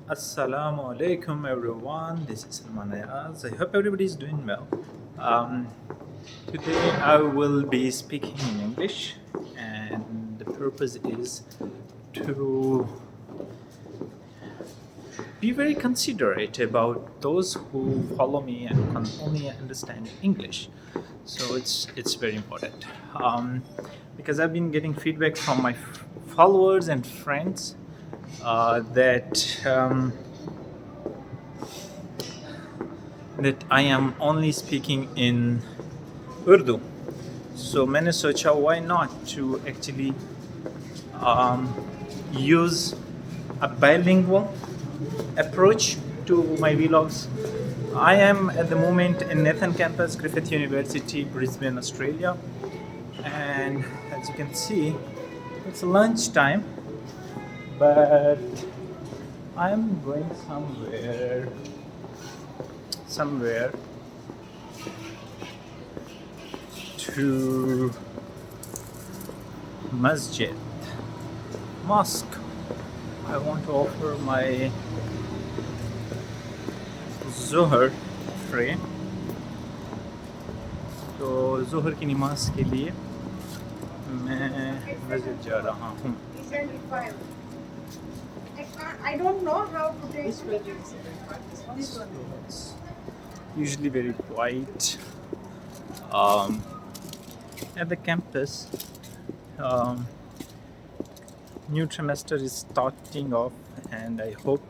Assalamu alaikum everyone, this is Salman. I hope everybody is doing well. Um, Today I will be speaking in English, and the purpose is to be very considerate about those who follow me and can only understand English. So it's very important, because I've been getting feedback from my followers and friends that I am only speaking in Urdu. So मैंने सोचा why not to actually use a bilingual approach to my vlogs. I am at the moment in Nathan campus, Griffith University, Brisbane, Australia, and as you can see, it's lunchtime, but I'm going somewhere to Masjid, Mosque. I want to offer my Zohar prayer. तो जोहर की नमाज के लिए मैं मस्जिद जा रहा हूँ. I don't know how to take this one. It's usually very quiet at the campus. New trimester is starting off, and I hope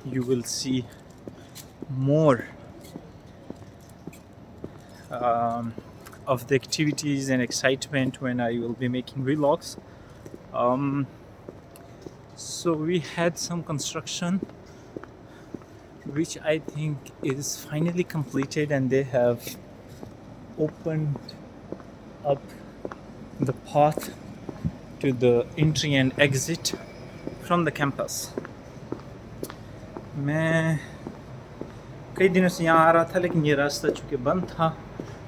you will see more of the activities and excitement when I will be making vlogs. So we had some construction which I think is finally completed, and they have opened up the path to the entry and exit from the campus. मैं कई दिनों से यहाँ आ रहा था, लेकिन ये रास्ता चूँकि बंद था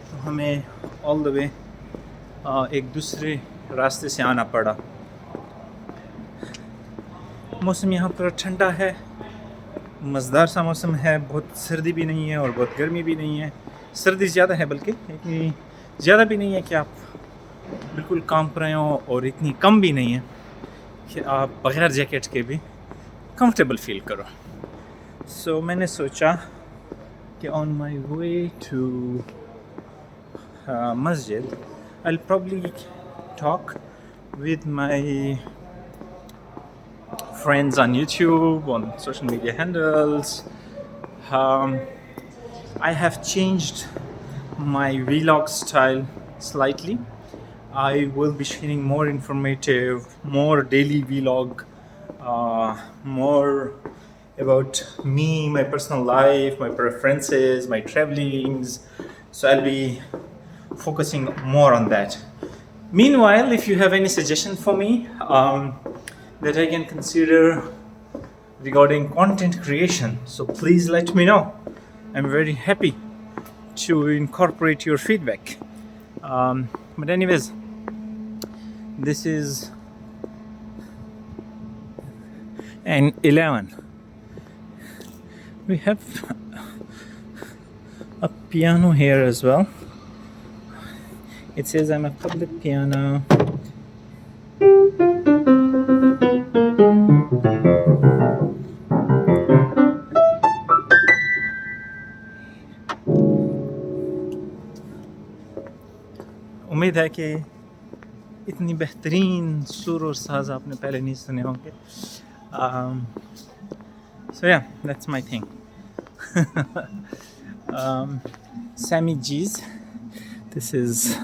तो हमें ऑल द वे एक दूसरे रास्ते से आना पड़ा. मौसम यहाँ पर ठंडा है, मज़ेदार सा मौसम है. बहुत सर्दी भी नहीं है और बहुत गर्मी भी नहीं है. सर्दी ज़्यादा है, बल्कि इतनी ज़्यादा भी नहीं है कि आप बिल्कुल कांप रहे हो, और इतनी कम भी नहीं है कि आप बग़ैर जैकेट के भी कंफर्टेबल फील करो. सो मैंने सोचा कि ऑन माई वे टू मस्जिद I'll probably talk with my friends on YouTube, on social media handles. I have changed my vlog style slightly. I will be sharing more informative, more daily vlog, more about me, my personal life, my preferences, my travelings. So I'll be focusing more on that. Meanwhile, if you have any suggestion for me that I can consider regarding content creation, so please let me know. I'm very happy to incorporate your feedback. But anyways, this is an 11. We have a piano here as well. It says I'm a public piano. उम्मीद है कि इतनी बेहतरीन सुर और साज आपने पहले नहीं सुने होंगे. So yeah, that's my thing. Sammy G's. This is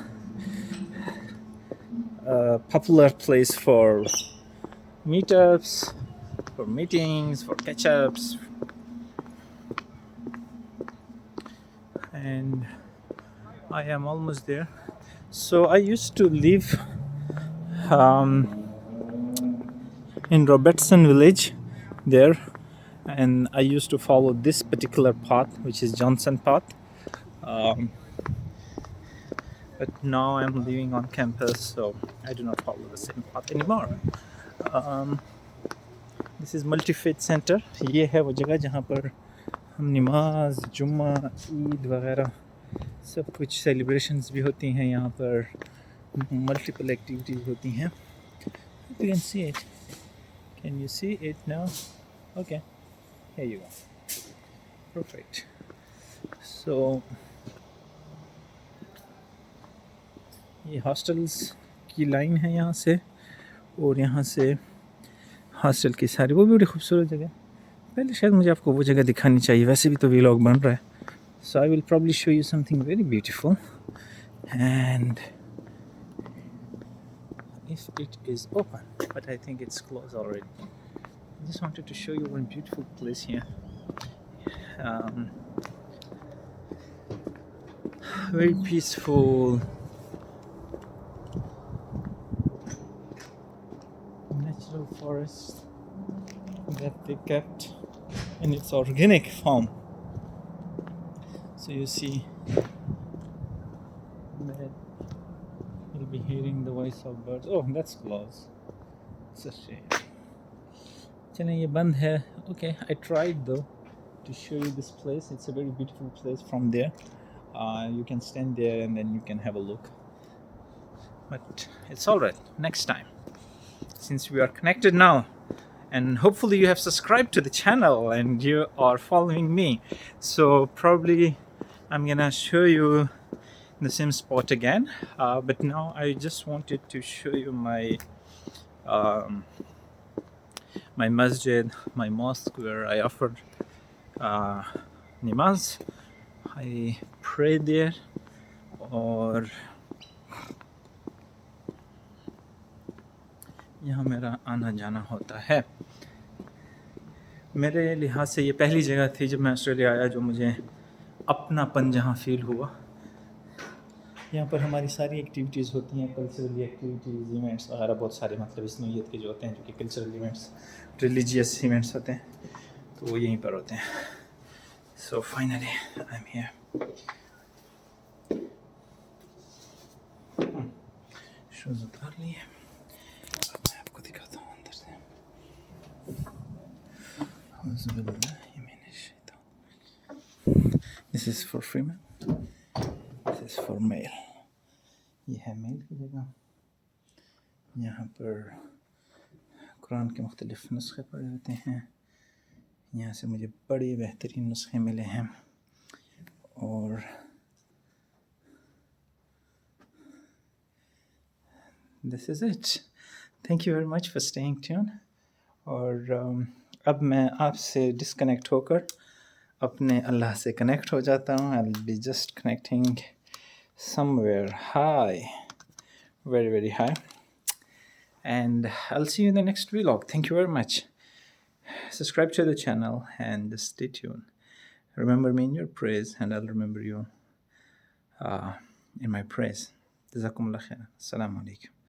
a popular place for meetups, for meetings, for catch-ups, and I am almost there. So I used to live in Robertson village there, and I used to follow this particular path, which is Johnson path. But now I'm living on campus, so I do not follow the same path anymore. This is multi faith centre. ये है वो जगह जहाँ पर हम नमाज, जुम्मा, ईद वगैरह सब कुछ सेलिब्रेशंस भी होती हैं। यहाँ पर मल्टीपल एक्टिविटीज़ होती हैं। You can see it. Can you see it now? Okay, here you go. Perfect. So ये हॉस्टल्स की लाइन है यहाँ से, और यहाँ से हॉस्टल की सारी, वो भी बड़ी खूबसूरत जगह। पहले शायद मुझे आपको वो जगह दिखानी चाहिए, वैसे भी तो व्लॉग बन रहा है। So I will probably show you something very beautiful, and if it is open, but I think it's closed already. I just wanted to show you one beautiful place here. Very peaceful, natural forest that they kept in its organic form. So you see that you'll be hearing the voice of birds. Oh, that's closed. It's a shame. चलें, ये बंद है. Okay, I tried though to show you this place. It's a very beautiful place from there. You can stand there and then you can have a look. But it's alright, next time. Since we are connected now, and hopefully you have subscribed to the channel and you are following me, so probably I'm gonna show you the same spot again. But now I just wanted to show you my my masjid, my mosque, where I offered namaz. I prayed there, और यहाँ मेरा आना जाना होता है. मेरे लिहाज से ये पहली जगह थी जब मैं ऑस्ट्रेलिया आया जो मुझे अपनापन जहाँ फील हुआ. यहाँ पर हमारी सारी एक्टिविटीज़ होती हैं, कल्चरल एक्टिविटीज़, इवेंट्स वगैरह बहुत सारे, मतलब इस नौइयत के जो होते हैं, जो कि कल्चरल इवेंट्स, रिलीजियस इवेंट्स होते हैं, तो वो यहीं पर होते हैं. So finally I am here. Shoes उतार लिए, अब मैं आपको दिखाता हूँ अंदर से. This is for female, this is for male. ये है मेल की जगह. यहाँ पर कुरान के मुख्तलिफ़ नुस्खे पढ़े होते हैं. यहाँ से मुझे बड़े बेहतरीन नुस्खे मिले हैं. और this is it. Thank you very much for staying tuned. और अब मैं आपसे डिस्कनेक्ट होकर अपने अल्लाह से कनेक्ट हो जाता हूँ. I'll be just connecting somewhere high, very very high, and I'll see you in the next vlog. Thank you very much. Subscribe to the channel and stay tuned. Remember me in your praise and I'll remember you in my praise. Jazakumullah khairan. Assalamu alaikum.